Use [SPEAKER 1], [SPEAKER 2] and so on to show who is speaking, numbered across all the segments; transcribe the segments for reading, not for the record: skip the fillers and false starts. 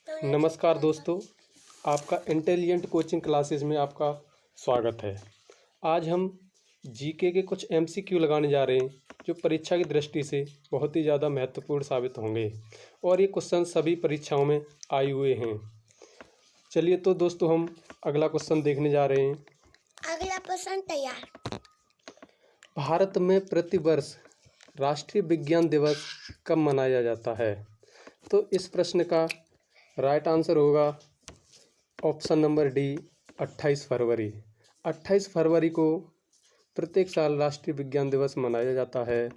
[SPEAKER 1] नमस्कार दोस्तों, आपका इंटेलिजेंट कोचिंग क्लासेस में आपका स्वागत है। आज हम जीके के कुछ एमसीक्यू लगाने जा रहे हैं जो परीक्षा की दृष्टि से बहुत ही ज़्यादा महत्वपूर्ण साबित होंगे और ये क्वेश्चन सभी परीक्षाओं में आए हुए हैं। चलिए तो दोस्तों हम अगला क्वेश्चन देखने जा रहे हैं।
[SPEAKER 2] अगला प्रश्न तैयार।
[SPEAKER 1] भारत में प्रतिवर्ष राष्ट्रीय विज्ञान दिवस कब मनाया जाता है? तो इस प्रश्न का राइट आंसर होगा ऑप्शन नंबर डी 28 फरवरी। 28 फरवरी को प्रत्येक साल राष्ट्रीय विज्ञान दिवस मनाया जाता है।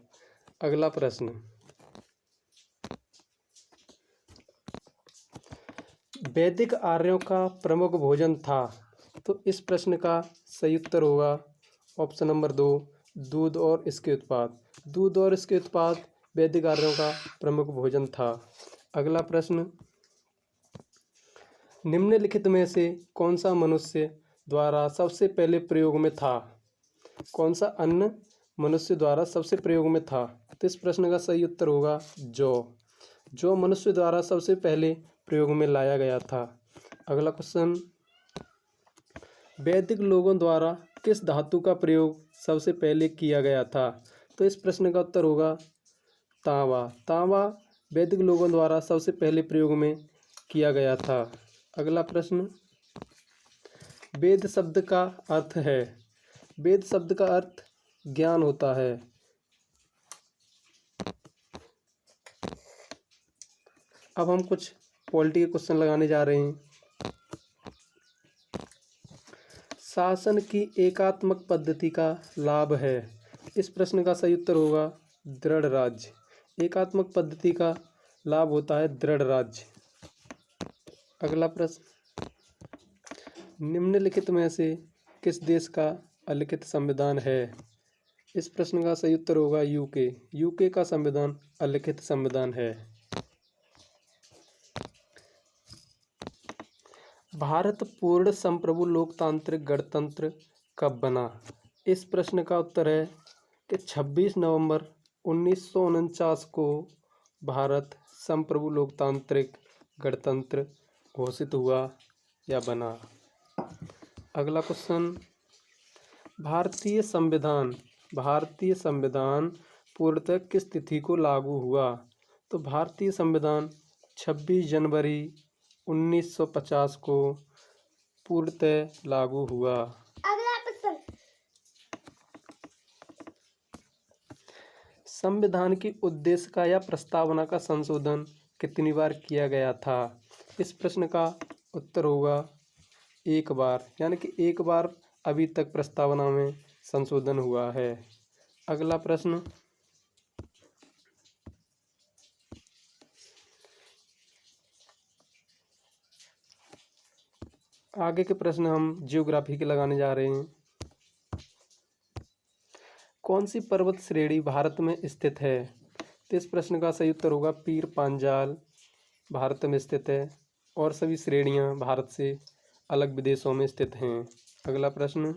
[SPEAKER 1] अगला प्रश्न, वैदिक आर्यों का प्रमुख भोजन था। तो इस प्रश्न का सही उत्तर होगा ऑप्शन नंबर 2 दूध और इसके उत्पाद। दूध और इसके उत्पाद वैदिक आर्यों का प्रमुख भोजन था। अगला प्रश्न, निम्नलिखित में से कौन सा मनुष्य द्वारा सबसे पहले प्रयोग में था? कौन सा अन्न मनुष्य द्वारा सबसे प्रयोग में था? तो इस प्रश्न का सही उत्तर होगा जौ। जौ मनुष्य द्वारा सबसे पहले प्रयोग में लाया गया था। अगला क्वेश्चन, वैदिक लोगों द्वारा किस धातु का प्रयोग सबसे पहले किया गया था? तो इस प्रश्न का उत्तर होगा तांबा। तांबा वैदिक लोगों द्वारा सबसे पहले प्रयोग में किया गया था। अगला प्रश्न, वेद शब्द का अर्थ है। वेद शब्द का अर्थ ज्ञान होता है। अब हम कुछ पॉलिटी के क्वेश्चन लगाने जा रहे हैं। शासन की एकात्मक पद्धति का लाभ है। इस प्रश्न का सही उत्तर होगा दृढ़ राज्य। एकात्मक पद्धति का लाभ होता है दृढ़ राज्य। अगला प्रश्न, निम्नलिखित में से किस देश का अलिखित संविधान है? इस प्रश्न का सही उत्तर होगा यूके। यूके का संविधान अलिखित संविधान है। भारत पूर्ण संप्रभु लोकतांत्रिक गणतंत्र कब बना? इस प्रश्न का उत्तर है कि 26 नवंबर 1949 को भारत संप्रभु लोकतांत्रिक गणतंत्र घोषित हुआ या बना। अगला क्वेश्चन, भारतीय संविधान पूर्णतः किस तिथि को लागू हुआ? तो भारतीय संविधान 26 जनवरी 1950 को पूर्णतः लागू हुआ।
[SPEAKER 2] अगला प्रश्न,
[SPEAKER 1] संविधान की उद्देशिका या प्रस्तावना का संशोधन कितनी बार किया गया था? इस प्रश्न का उत्तर होगा एक बार, यानी कि एक बार अभी तक प्रस्तावना में संशोधन हुआ है। अगला प्रश्न, आगे के प्रश्न हम ज्योग्राफी के लगाने जा रहे हैं। कौन सी पर्वत श्रेणी भारत में स्थित है? तो इस प्रश्न का सही उत्तर होगा पीर पांजाल भारत में स्थित है और सभी श्रेणियां भारत से अलग विदेशों में स्थित हैं। अगला प्रश्न,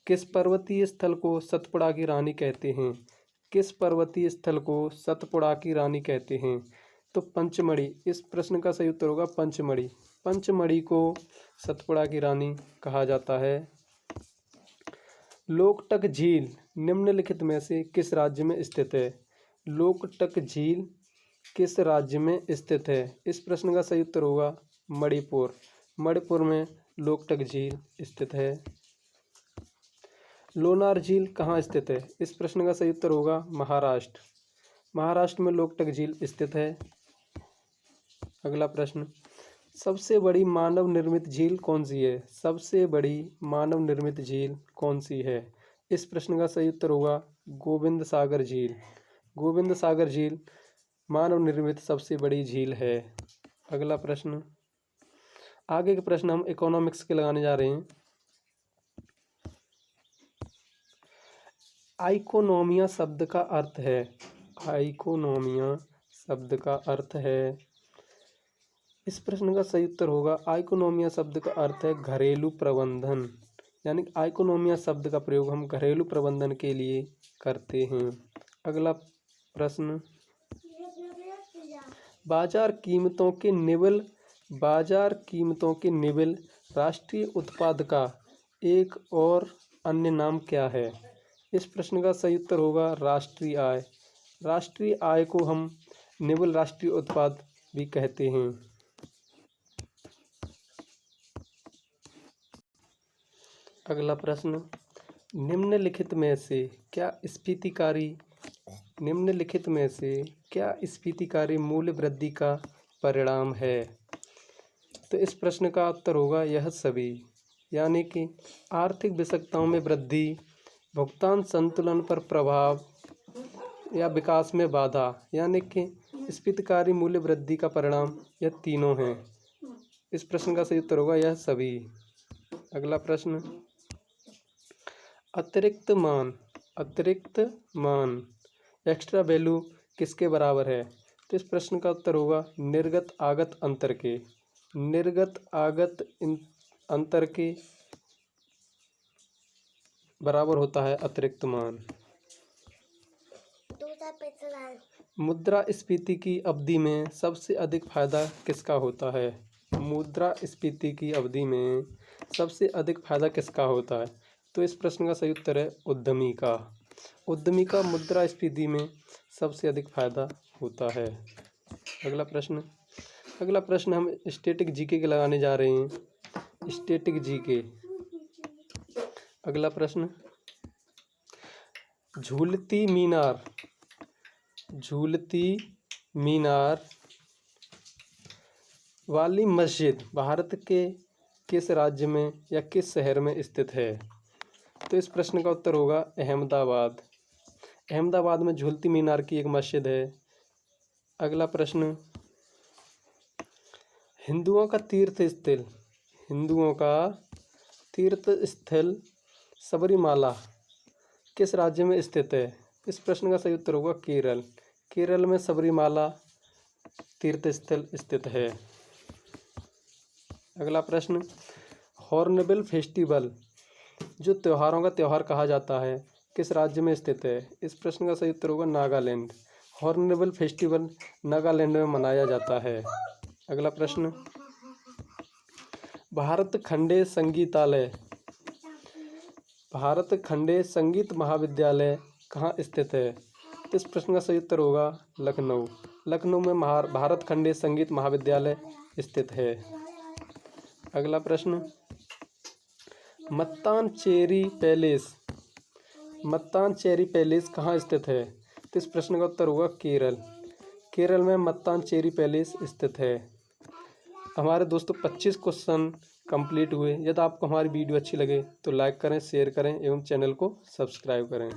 [SPEAKER 1] किस पर्वतीय स्थल को सतपुड़ा की रानी कहते हैं? किस पर्वतीय स्थल को सतपुड़ा की रानी कहते हैं? तो पंचमढ़ी। इस प्रश्न का सही उत्तर होगा पंचमढ़ी। पंचमढ़ी को सतपुड़ा की रानी कहा जाता है। लोकटक झील निम्नलिखित में से किस राज्य में स्थित है? लोकटक झील किस राज्य में स्थित है? इस प्रश्न का सही उत्तर होगा मणिपुर। मणिपुर में लोकटक झील स्थित है। लोनार झील कहाँ स्थित है? इस प्रश्न का सही उत्तर होगा महाराष्ट्र। महाराष्ट्र में लोकटक झील स्थित है। अगला प्रश्न, सबसे बड़ी मानव निर्मित झील कौन सी है? सबसे बड़ी मानव निर्मित झील कौन सी है? इस प्रश्न का सही उत्तर होगा गोविंद सागर झील। गोविंद सागर झील मानव निर्मित सबसे बड़ी झील है। अगला प्रश्न, आगे के प्रश्न हम इकोनॉमिक्स के लगाने जा रहे हैं। आइकोनोमिया शब्द का अर्थ है। आइकोनोमिया शब्द का अर्थ है। इस प्रश्न का सही उत्तर होगा आइकोनोमिया शब्द का अर्थ है घरेलू प्रबंधन, यानी आइकोनोमिया शब्द का प्रयोग हम घरेलू प्रबंधन के लिए करते हैं। अगला प्रश्न, बाजार कीमतों के निवल राष्ट्रीय उत्पाद का एक और अन्य नाम क्या है? इस प्रश्न का सही उत्तर होगा राष्ट्रीय आय। राष्ट्रीय आय को हम निवल राष्ट्रीय उत्पाद भी कहते हैं। अगला प्रश्न, निम्नलिखित में से क्या स्फीतिकारी मूल्य वृद्धि का परिणाम है? तो इस प्रश्न का उत्तर होगा यह सभी, यानी कि आर्थिक आवश्यकताओं में वृद्धि, भुगतान संतुलन पर प्रभाव या विकास में बाधा, यानी कि स्फीतिकारी मूल्य वृद्धि का परिणाम यह तीनों हैं। इस प्रश्न का सही उत्तर होगा यह सभी। अगला प्रश्न, अतिरिक्त मान एक्स्ट्रा वैल्यू किसके बराबर है? तो इस प्रश्न का उत्तर होगा निर्गत आगत अंतर के। निर्गत आगत अंतर के बराबर होता है अतिरिक्त मान। मुद्रास्फीति की अवधि में सबसे अधिक फायदा किसका होता है? मुद्रास्फीति की अवधि में सबसे अधिक फायदा किसका होता है? तो इस प्रश्न का सही उत्तर है उद्यमी का। उद्यमी का मुद्रास्फीति में सबसे अधिक फायदा होता है। अगला प्रश्न हम स्टैटिक जीके के लगाने जा रहे हैं। Static GK. अगला प्रश्न, झूलती मीनार वाली मस्जिद भारत के किस राज्य में या किस शहर में स्थित है? तो इस प्रश्न का उत्तर होगा अहमदाबाद। अहमदाबाद में झूलती मीनार की एक मस्जिद है। अगला प्रश्न, हिंदुओं का तीर्थ स्थल सबरीमाला किस राज्य में स्थित है? इस प्रश्न का सही उत्तर होगा केरल। केरल में सबरीमाला तीर्थ स्थल स्थित है। अगला प्रश्न, हॉर्नबिल फेस्टिवल जो त्योहारों का त्योहार कहा जाता है किस राज्य में स्थित है? इस प्रश्न का सही उत्तर होगा नागालैंड। हॉर्नबिल फेस्टिवल नागालैंड में मनाया जाता है। अगला प्रश्न, भारत खंडे संगीत महाविद्यालय कहाँ स्थित है? इस प्रश्न का सही उत्तर होगा लखनऊ। लखनऊ में भारत खंडे संगीत महाविद्यालय स्थित है। अगला प्रश्न, मत्तानचेरी पैलेस कहाँ स्थित है? तो इस प्रश्न का उत्तर होगा केरल। केरल में मत्तानचेरी पैलेस स्थित है। हमारे दोस्तों 25 क्वेश्चन कंप्लीट हुए। यदि आपको हमारी वीडियो अच्छी लगे तो लाइक करें, शेयर करें एवं चैनल को सब्सक्राइब करें।